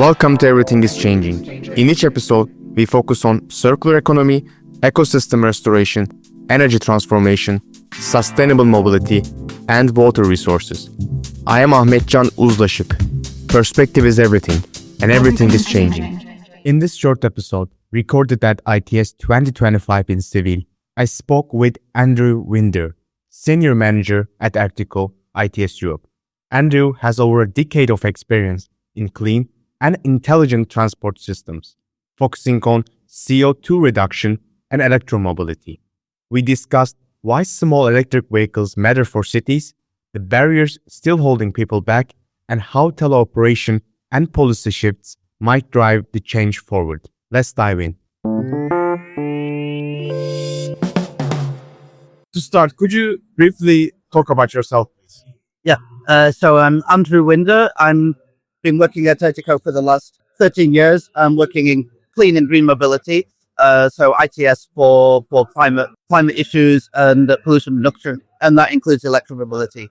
Welcome to Everything is Changing. In each episode, we focus on circular economy, ecosystem restoration, energy transformation, sustainable mobility, and water resources. I am Ahmetcan Uzlaşık. Perspective is everything, and everything is changing. In this short episode, recorded at ITS 2025 in Seville, I spoke with Andrew Winder, Senior Manager at Artico, ITS Europe. Andrew has over a decade of experience in clean and intelligent transport systems, focusing on CO2 reduction and electromobility. We discussed why small electric vehicles matter for cities, the barriers still holding people back, and how teleoperation and policy shifts might drive the change forward. Let's dive in. To start, could you briefly talk about yourself, please? So I'm Andrew Winder. I'm been working at Artico for the last 13 years. I'm working in clean and green mobility. So ITS for climate issues and pollution reduction, and that includes electromobility.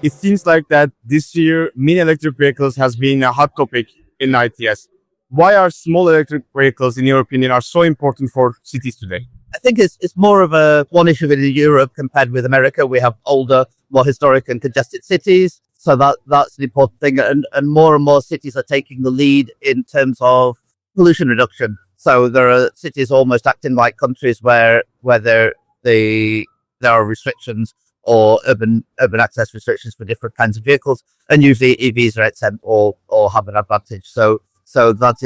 It seems like that this year, mini electric vehicles has been a hot topic in ITS. Why are small electric vehicles, in your opinion, are so important for cities today? I think it's more of a one issue in Europe compared with America. We have older, more historic and congested cities. So that's an important thing. And more cities are taking the lead in terms of pollution reduction. So there are cities almost acting like countries where there are restrictions or urban access restrictions for different kinds of vehicles. And usually EVs are exempt or have an advantage. So that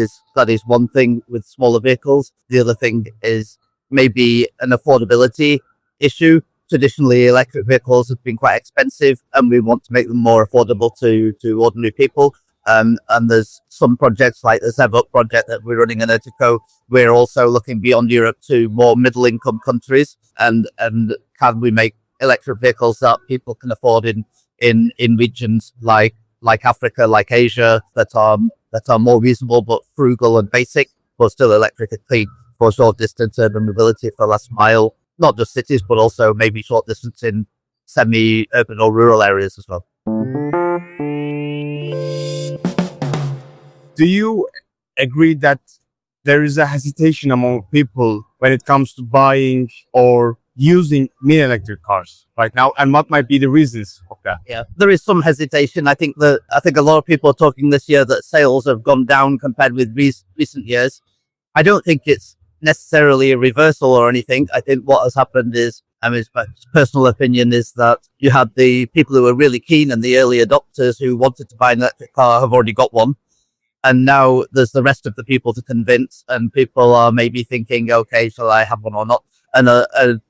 is one thing with smaller vehicles. The other thing is maybe an affordability issue. Traditionally, electric vehicles have been quite expensive, and we want to make them more affordable to ordinary people. And there's some projects like the ZEVOC project that we're running in Artico. We're also looking beyond Europe to more middle-income countries, and can we make electric vehicles that people can afford in regions like Africa, like Asia, that are more reasonable but frugal and basic, but still electric and clean for short distance urban mobility for last mile, not just cities, but also maybe short distance in semi-urban or rural areas as well. Do you agree that there is a hesitation among people when it comes to buying or using mini electric cars right now, and what might be the reasons of that? Yeah, there is some hesitation. I think a lot of people are talking this year that sales have gone down compared with recent years. I don't think it's necessarily a reversal or anything. I think what has happened is, my personal opinion is that you had the people who were really keen and the early adopters who wanted to buy an electric car have already got one. And now there's the rest of the people to convince, and people are maybe thinking, okay, shall I have one or not? And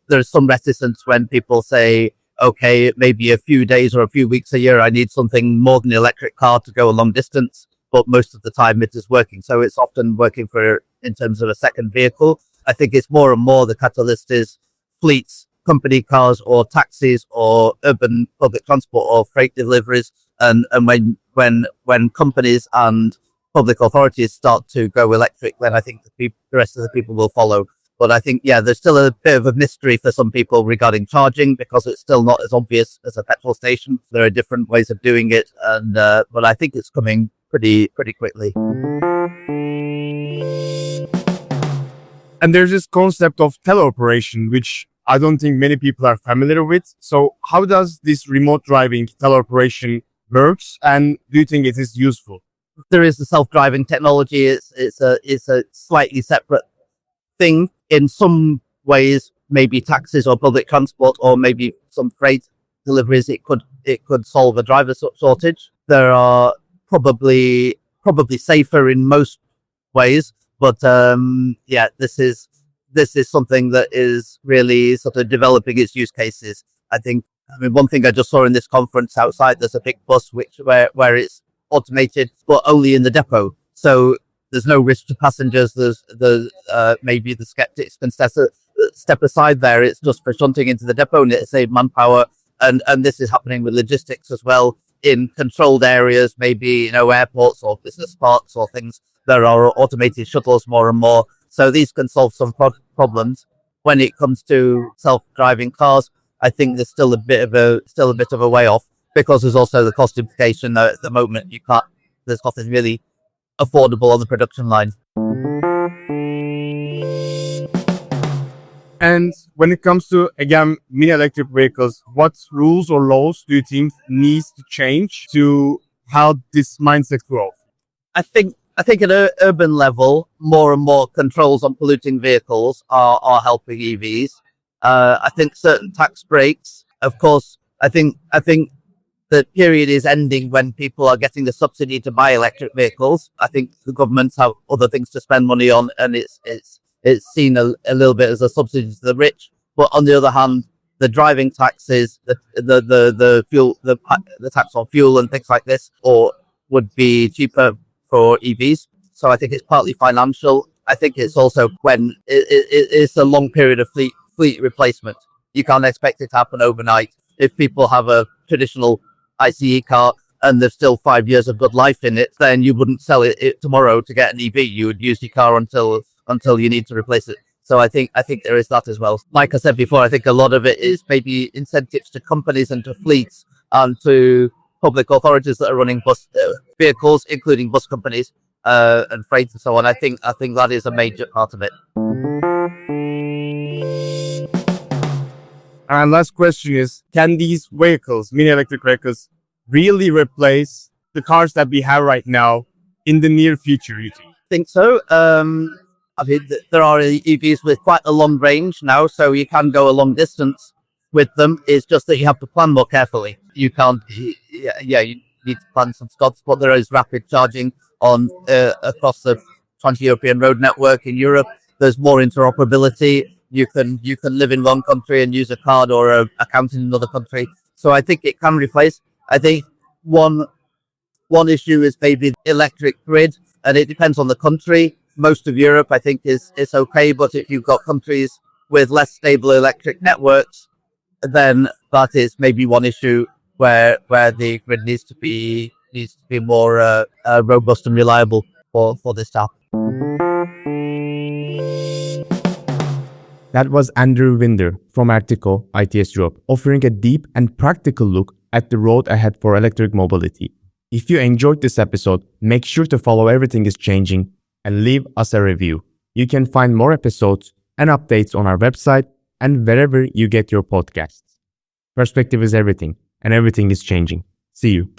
there's some reticence when people say, okay, maybe a few days or a few weeks a year, I need something more than an electric car to go a long distance. But most of the time it is working. So it's often working in terms of a second vehicle. I think it's more and more the catalyst is fleets, company cars or taxis or urban public transport or freight deliveries. And when companies and public authorities start to go electric, then I think the rest of the people will follow. But I think, there's still a bit of a mystery for some people regarding charging because it's still not as obvious as a petrol station. There are different ways of doing it. And but I think it's coming pretty quickly. And there's this concept of teleoperation, which I don't think many people are familiar with. So how does this remote driving teleoperation works, and do you think it is useful? There is the self-driving technology. It's a slightly separate thing. In some ways, maybe taxis or public transport or maybe some freight deliveries, it could solve a driver shortage. There are probably safer in most ways, but this is something that is really sort of developing its use cases. One thing I just saw in this conference outside, there's a big bus where it's automated, but only in the depot. So there's no risk to passengers. There's maybe the skeptics can step aside there. It's just for shunting into the depot, and it saves manpower. And this is happening with logistics as well in controlled areas, maybe airports or business parks or things. There are automated shuttles more and more. So these can solve some problems. When it comes to self-driving cars, I think there's still a bit of a way off, because there's also the cost implication that at the moment this cost is really affordable on the production line. And when it comes to, again, mini electric vehicles, what rules or laws do you think needs to change to help this mindset grow? I think at an urban level, more and more controls on polluting vehicles are helping EVs. I think certain tax breaks, of course, I think the period is ending when people are getting the subsidy to buy electric vehicles. I think the governments have other things to spend money on, and it's seen a little bit as a subsidy to the rich. But on the other hand, the driving taxes, the fuel, the tax on fuel and things like this, or would be cheaper for EVs. So I think it's partly financial. I think it's also when it's a long period of fleet replacement. You can't expect it to happen overnight. If people have a traditional ICE car and there's still 5 years of good life in it, then you wouldn't sell it tomorrow to get an EV. You would use your car until you need to replace it. So I think there is that as well. Like I said before, I think a lot of it is maybe incentives to companies and to fleets and to public authorities that are running bus vehicles, including bus companies and freight and so on. I think that is a major part of it. And last question is, can these vehicles, mini electric vehicles, really replace the cars that we have right now in the near future, you think? I think so. I mean, there are EVs with quite a long range now, so you can go a long distance with them. It's just that you have to plan more carefully. You can't, you need to plan some stops, but there is rapid charging on across the trans-European road network in Europe. There's more interoperability. You can live in one country and use a card or a account in another country. So I think it can replace. I think one issue is maybe the electric grid, and it depends on the country. Most of Europe, I think, is okay, but if you've got countries with less stable electric networks, then that is maybe one issue where the grid needs to be more robust and reliable for this to happen. That was Andrew Winder from Artico ITS Europe, offering a deep and practical look at the road ahead for electric mobility. If you enjoyed this episode, make sure to follow Everything is Changing and leave us a review. You can find more episodes and updates on our website and wherever you get your podcasts. Perspective is everything, and everything is changing. See you.